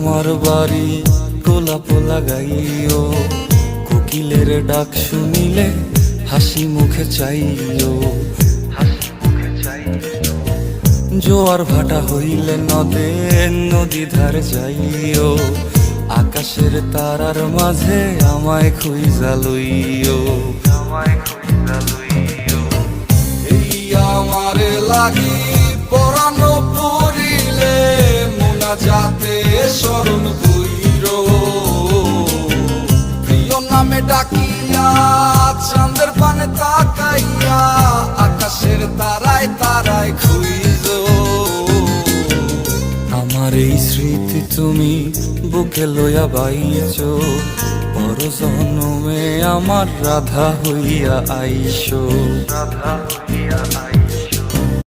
তোমার বাড়ি গোলাপ লাগাইও, কোকিলের ডাক শুনিলে হাসি মুখে চাইও। জোয়ার ভাটা হইলে নদে নদী ধারে যাইও, আকাশের তারার মাঝে আমায় খুঁজা লইও। এই আমারে লাগি পরানো পড়িলে মোনাজাতে স্মরণ কইরো, প্রিয় নামে ডাকিয়া চাঁদের পানে তাকাইয়া আকাশের তারায় তারায় খুঁজো। আমার এই স্মৃতি তুমি বুকে লইয়া বাইছো, পর জন্মে আমার রাধা হইয়া আইসো।